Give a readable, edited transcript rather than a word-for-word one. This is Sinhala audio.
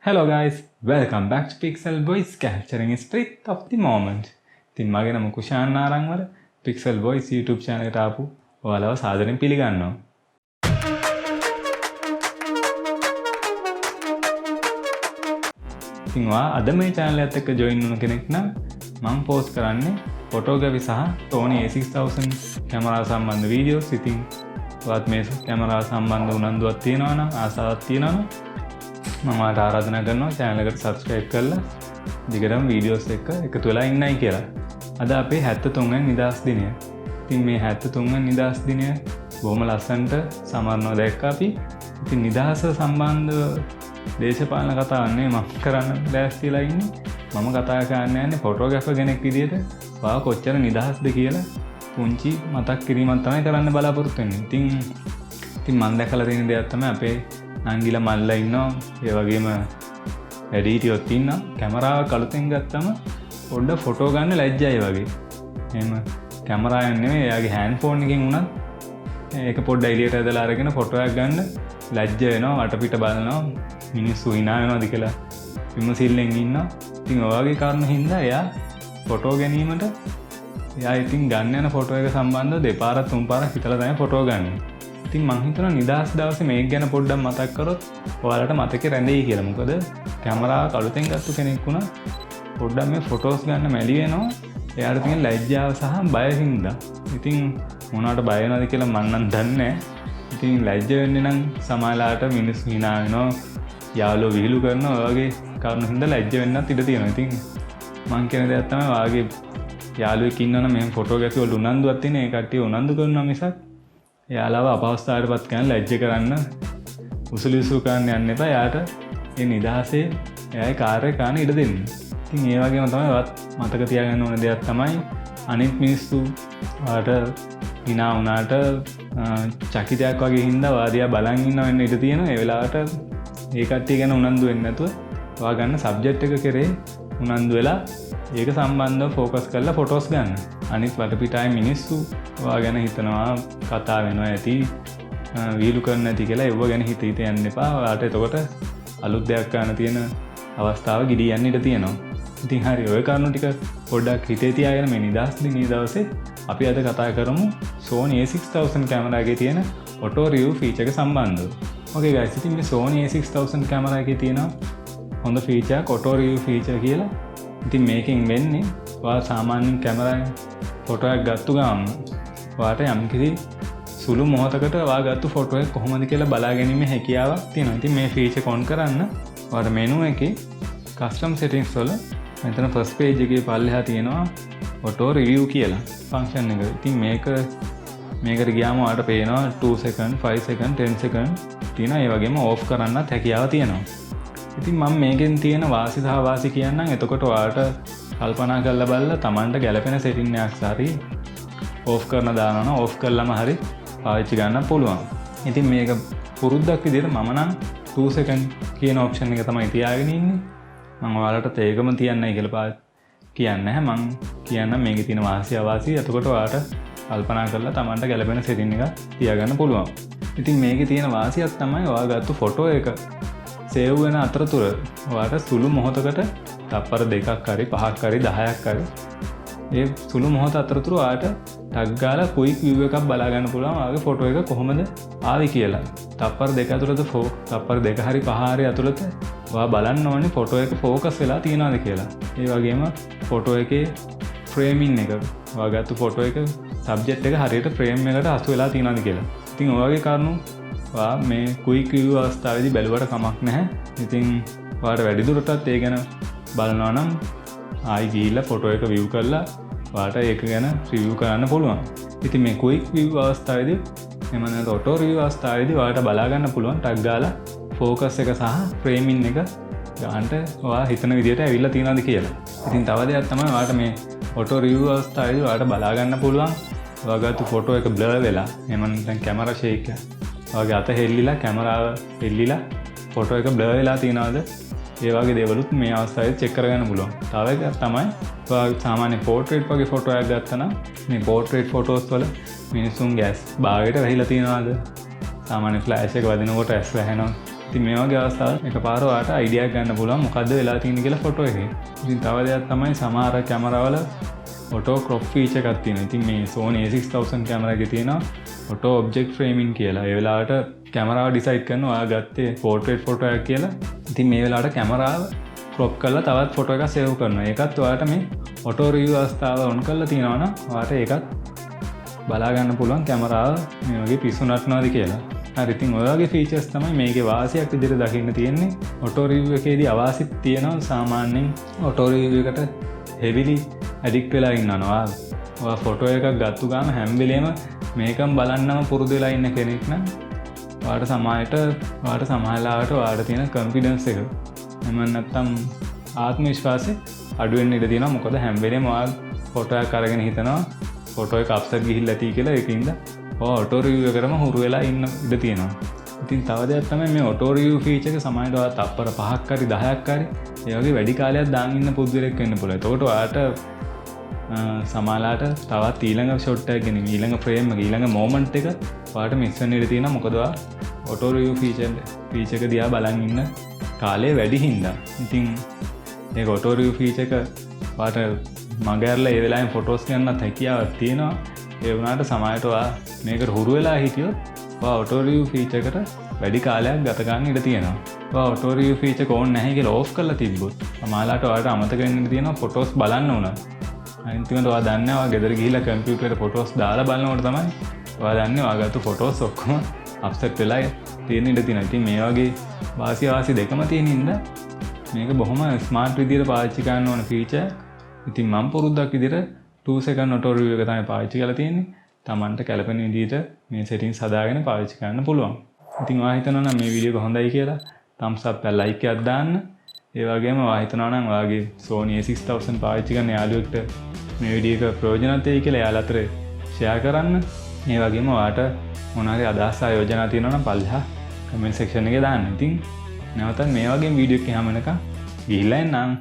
Hello guys, welcome back to Pixel Voice capturing street of the moment. ඉතින් මගේ නම Kushan ආරංවල Pixel Voice YouTube channel එකට ආපු ඔයාලව සාදරයෙන් පිළිගන්නවා. ඉතින් ඔයා අද මේ channel එකත් එක්ක join වුණ කෙනෙක් නම් මම post කරන්නේ photography සහ Sony a6000 කැමරාව සම්බන්ධ videos. ඉතින් ඔයාත් මේ කැමරාව සම්බන්ධ උනන්දුවක් තියෙනවා නම් ආසාවක් තියෙනවා නම් මම ඔයාලට ආරාධනා කරනවා channel එකට subscribe කරලා දිගටම videos එක එකතු වෙලා ඉන්නයි කියලා. අද අපේ 73 වෙනි නිදහස් දිනය. ඉතින් මේ 73 වෙනි නිදහස් දිනය බොහොම ලස්සනට සමරනවා දැක්කා අපි. ඉතින් නිදහස සම්බන්ධව දේශපාලන කතාවක් නෙමෙයි මම කරන්න ලෑස්තිලා ඉන්නේ. මම කතා කරන්න යන්නේ ෆොටෝග්‍රැෆර් කෙනෙක් විදිහට ඔයා කොච්චර නිදහස්ද කියලා පුංචි මතක් කිරීමක් තමයි කරන්න බලාපොරොත්තු වෙන්නේ. ඉතින් මම දැකලා තියෙන දෙයක් තමයි අපේ නංගිලා මල්ලා ඉන්නවා. ඒ වගේම එඩිටියොත් ඉන්නවා. කැමරාව අලුතෙන් ගත්තම පොඩ්ඩක් ෆොටෝ ගන්න ලැජ්ජයි වගේ. එහෙම කැමරාවෙන් නෙමෙයි එයාගේ හෑන්ඩ් ෆෝන් එකකින් උනත් ඒක පොඩ්ඩක් එළියට ඇදලා අරගෙන ෆොටෝ එකක් ගන්න ලැජ්ජ වෙනවා. වටපිට බලනවා. මිනිස්සු hina වෙනවද කියලා විමසිල්ලෙන් ඉන්නවා. ඉතින් ඔයගේ කාරණා හින්දා එයා ෆොටෝ ගැනීමට එයා ඉතින් ගන්න යන ෆොටෝ එක සම්බන්ධව දෙපාරක් තුන් පාරක් හිතලා තමයි ෆොටෝ ගන්න. ඉතින් මං හිතනවා නිදහස් දවසේ මේක ගැන පොඩ්ඩක් මතක් කරොත් ඔයාලට මතකේ රැඳෙයි කියලා. මොකද කැමරාව අලුතෙන් ගත්ත කෙනෙක් වුණා පොඩ්ඩක් මේ ෆොටෝස් ගන්න මැලි වෙනවා. එයාට තියෙන ලැජ්ජාව සහ බය හින්දා. ඉතින් මොනවට බය වෙනවද කියලා මං නම් දන්නේ නැහැ. ඉතින් ලැජ්ජ වෙන්නේ නම් සමාජලාට මිනිස්සු hina වෙනවා. යාළුවෝ විහිළු කරනවා. ඔයගේ කාරණා හින්දා ලැජ්ජ වෙන්නත් ඉඩ තියෙනවා. ඉතින් මං කියන දෙයක් තමයි ඔයාගේ යාළුවෙක් ඉන්නවනම් මේ ෆොටෝග්‍රැෆි වල උනන්දුවක් තියෙන ඒ කට්ටිය උනන්දු කරනවා මිසක් එයාලව අපහසුතාවයටපත් කරන්න ලැජ්ජ කරන්න උසුලිසු කරන්න යන්න එපා. එයාට මේ නිදහසේ එයාගේ කාර්යය කරන්න ඉඩ දෙන්න. ඉතින් ඒ වගේම තමයි වත් මතක තියාගන්න ඕන දෙයක් තමයි අනිත් මිනිස්සු වාට hina වුණාට චකිතයක් වගේ හින්දා වාදියා බලන් ඉන්න වෙන්න ඉඩ තියෙනවා. ඒ වෙලාවට ඒ කට්ටිය ගැන උනන්දු වෙන්නේ නැතුව ඔයා ගන්න සබ්ජෙක්ට් එක කරේ උනන්දු වෙලා ඒක සම්බන්ධව ફોකස් කරලා ෆොටෝස් ගන්න. අනිත් වටපිටාවේ මිනිස්සු ඔයා ගැන හිතනවා කතා වෙනවා ඇති වීලු කරන්න ඇති කියලා ඒව ගැන හිත හිත යන්න එපා. ඔයාට එතකොට අලුත් දෙයක් ගන්න තියෙන අවස්ථාව ගිඩියන්න ඉඩ තියෙනවා. ඉතින් හරි ඔය කරුණු ටික පොඩ්ඩක් හිතේ තියාගෙන මේ නිදහස් දිනේ දවසේ අපි අද කතා කරමු Sony a6000 කැමරාවේ තියෙන auto review feature එක සම්බන්ධව. Okay guys, ඉතින් මේ Sony a6000 කැමරාවේ තියෙන හොඳ feature එක auto review feature කියලා. ඉතින් මේකෙන් වෙන්නේ ඔයා සාමාන්‍යයෙන් කැමරාවෙන් ෆොටෝ එකක් ගත්තු ගමන් ඔයාට යම්කිසි සුළු මොහොතකට ඔයා ගත්තු ෆොටෝ එක කොහොමද කියලා බලා ගැනීමේ හැකියාවක් තියෙනවා. ඉතින් මේ ෆීචර් ඔන් කරන්න ඔයාට මෙනු එකේ custom settings වල මෙතන first page එකේ පල්ලෙහා තියෙනවා auto review කියලා function එක. ඉතින් මේකට ගියාම ඔයාට පේනවා 2 second, 5 second, 10 second තියෙනවා. ඒ වගේම off කරන්නත් හැකියාව තියෙනවා. ඉතින් මම මේකෙන් තියෙන වාසි සහ වාසි කියන්නම්. එතකොට ඔයාලට කල්පනා කරලා බලලා Tamanට ගැළපෙන setting එකක් හරි off කරන දානවා නම් off කළාම හරි පාවිච්චි ගන්න පුළුවන්. ඉතින් මේක පුරුද්දක් විදිහට මම නම් 2 second කියන option එක තමයි තියාගෙන ඉන්නේ. මම ඔයාලට ඒකම තියන්නයි කියලා කියන්නේ නැහැ. මම කියන්නම් මේකේ තියෙන වාසි අවාසි. එතකොට ඔයාලට කල්පනා කරලා Tamanට ගැළපෙන setting එකක් තියාගන්න පුළුවන්. ඉතින් මේකේ තියෙන වාසියක් තමයි ඔයා ගත්ත ෆොටෝ එක සේව් වෙන අතරතුර ඔයාට සුළු මොහොතකට තප්පර 2ක් හරි 5ක් හරි 10ක් හරි ඒ සුළු මොහොත අතරතුර ඔයාට ටග් ගාලා ක්වික් view එකක් බලා ගන්න පුළුවන් ඔයාගේ ෆොටෝ එක කොහොමද ආවේ කියලා. තප්පර 2 ඇතුළත තප්පර 2 හරි 5 හරි ඇතුළත ඔයා බලන්න ඕනේ ෆොටෝ එක ફોකස් වෙලා තියෙනවද කියලා. ඒ වගේම ෆොටෝ එකේ ෆ්‍රේමින් එක ඔයා ගත්ත ෆොටෝ එක සබ්ජෙක්ට් එක හරියට ෆ්‍රේම් එකට හසු වෙලා තියෙනවද කියලා. ඉතින් ඔයගේ කරුණු ඔයා මේ ක්වික් view අවස්ථාවේදී බැලුවට කමක් නැහැ. ඉතින් ඔයාට වැඩිදුරටත් ඒ ගැන බලනවා නම් ආයි ගිහිල්ලා ෆොටෝ එක view කරලා ඔයාට ඒක ගැන රිවිව් කරන්න පුළුවන්. ඉතින් මේ ක්වික් view අවස්ථාවේදී එහෙම නැත්නම් auto review අවස්ථාවේදී ඔයාට බලා ගන්න පුළුවන් ටග් ගාලා ફોකස් එක සහ ෆ්‍රේමින් එක ගන්නට ඔයා හිතන විදිහට ඇවිල්ලා තියෙනවද කියලා. ඉතින් තව දෙයක් තමයි ඔයාට මේ auto review අවස්ථාවේදී ඔයාට බලා ගන්න පුළුවන් ඔයාගත්තු ෆොටෝ එක බ්ලර් වෙලා එහෙම නැත්නම් කැමරා ෂේක් එක ඔයාගේ අත හෙල්ලිලා කැමරාව හෙල්ලිලා ෆොටෝ එක බ්ලර් වෙලා තියෙනවද ඒ වගේ දේවලුත් මේ අවස්ථාවේ චෙක් කරගන්න පුළුවන්. තව එකක් තමයි ඔයා සාමාන්‍ය පෝර්ට්‍රේට් වගේ ෆොටෝ එකක් ගත්තා නම් මේ පෝර්ට්‍රේට් ෆොටෝස් වල මිනිසුන්ගේ ඇස් භාගයට වැහිලා තියෙනවද? සාමාන්‍ය ෆ්ලෑෂ් එක වදිනකොට ඇස් වැහෙනවා. ඉතින් මේ වගේ අවස්ථාවල එකපාර ඔයාලට අයිඩියා එකක් ගන්න පුළුවන් මොකද්ද වෙලා තියෙන්නේ කියලා ෆොටෝ එකේ. ඉතින් තව දෙයක් තමයි සමහර කැමරාවල ඔටෝ ක්‍රොප් ෆීචර් එකක් තියෙනවා. ඉතින් මේ Sony a6000 කැමරා එකේ තියෙනවා ඔටෝ ඔබ්ජෙක්ට් ෆ්‍රේමින් කියලා. ඒ වෙලාවට කැමරාව ඩිසයිඩ් කරනවා ඔයා ගත්තේ පෝර්ට්‍රේට් ෆොටෝ එකක් කියලා. ඉතින් මේ වෙලාවට කැමරාව ක්‍රොප් කරලා තවත් ෆොටෝ එකක් සේව් කරනවා. ඒකත් ඔයාලට මේ ඔටෝ රිවිව් අවස්ථාව ඔන් කරලා තියෙනවා නම් ඔයාලට ඒකත් බලා ගන්න පුළුවන් කැමරාව මේ වගේ පිස්සු නටනවාද කියලා. හරි ඉතින් ඔය වගේ ෆීචර්ස් තමයි මේකේ වාසියක් විදිහට දකින්න තියෙන්නේ. ඔටෝ රිවිව් එකේදී අවාසිත් තියෙනවා සාමාන්‍යයෙන් ඔටෝ රිවිව් එකට හෙවිලි ඇඩික්ට් වෙලා ඉන්නවා. ඔයා ෆොටෝ එකක් ගත්තු ගාම හැම වෙලේම මේකම බලන්නම පුරුදු වෙලා ඉන්න කෙනෙක් නම් ඔයාලට සමාජලාවට ඔයාලට තියෙන කොන්ෆිඩන්ස් එක එහෙම නැත්නම් ආත්ම විශ්වාසය අඩු වෙන්න ඉඩ තියෙනවා. මොකද හැම වෙලේම ඔයා ෆොටෝ එකක් අරගෙන හිතනවා ෆොටෝ එක අප්සෙට් ගිහිල්ලා ඇති කියලා. ඒකින්ද ඔයා ඔටෝ රිවිව් එකකටම හුරු වෙලා ඉන්න ඉඩ තියෙනවා. ඉතින් තව දෙයක් තමයි මේ ඔටෝ රිවිව් ෆීචර් එක සමහරවිට ඔයා තප්පර 5ක් හරි 10ක් හරි ඒ වගේ වැඩි කාලයක් දාන් ඉන්න පුදුරෙක් වෙන්න පුළුවන්. එතකොට ඔයාට සමාලාට තවත් ඊළඟ ෂොට් එකක් ගෙනින් ඊළඟ ෆ්‍රේම් එක ඊළඟ මොමන්ට් එක ඔයාට මිස් වෙන්න ඉඩ තියෙනවා. මොකද ඔයා ඔටෝ රිවිව් ෆීචර් එක දිහා බලන් ඉන්න කාලේ වැඩි හින්දා. ඉතින් මේ ඔටෝ රිවිව් ෆීචර් එක ඔයාට මගහැරලා ඒ වෙලාවෙන් ෆොටෝස් ගන්නත් හැකියාවක් තියෙනවා. ඒ වුණාට සමහරවිට ඔයා මේකට හුරු වෙලා හිටියොත් ඔයා ඔටෝ රිවිව් ෆීචර් එකට වැඩි කාලයක් ගත ගන්න ඉඩ තියෙනවා. ඔයා ඔටෝ රිවිව් ෆීචර් එක ඕන් නැහැ කියලා ඕෆ් කරලා තිබ්බොත් සමහරවිට ඔයාට අමතක වෙන්න ඉඩ තියෙනවා ෆොටෝස් බලන්න උනත්. අනිත් ඔයා දන්නේ ඔයා ගෙදර ගිහිල්ලා කම්පියුටරේ ෆොටෝස් දාලා බලනකොට තමයි ඔයා දන්නේ ඔයා ගත්ත ෆොටෝස් ඔක්කොම අප්සෙට් වෙලා තියෙන ඉඩ තියෙනවා. ඉතින් මේ වගේ වාසි දෙකම තියෙන හින්දා මේක බොහොම ස්මාර්ට් විදියට පාවිච්චි කරන්න ඕන ෆීචර්. ඉතින් මම පුරුද්දක් විදියට 2 second ඔටෝ රිවිව් එක තමයි පාවිච්චි කරලා තියෙන්නේ. Tamanට කැලපෙන විදියට මේ settings හදාගෙන පාවිච්චි කරන්න පුළුවන්. ඉතින් ඔයා හිතනවා නම් මේ වීඩියෝ එක හොඳයි කියලා thumbs up එක like එකක් දාන්න. ඒ වගේම ඔයා හිතනවා නම් ඔයාගේ Sony a6000 පාවිච්චි කරන යාළුවෙක්ට මේ වීඩියෝ එක ප්‍රයෝජනවත් වෙයි කියලා එයාලා අතර share කරන්න. ඒ වගේම ඔයාට මොන හරි අදහස් ආයෝජනා තියෙනවා නම් පල්ලෙහා comment section එකේ දාන්න. ඉතින් නැවතත් මේ වගේ වීඩියෝ එකක් හැම වෙනකම් ගිහිල්ලා එන්නම්.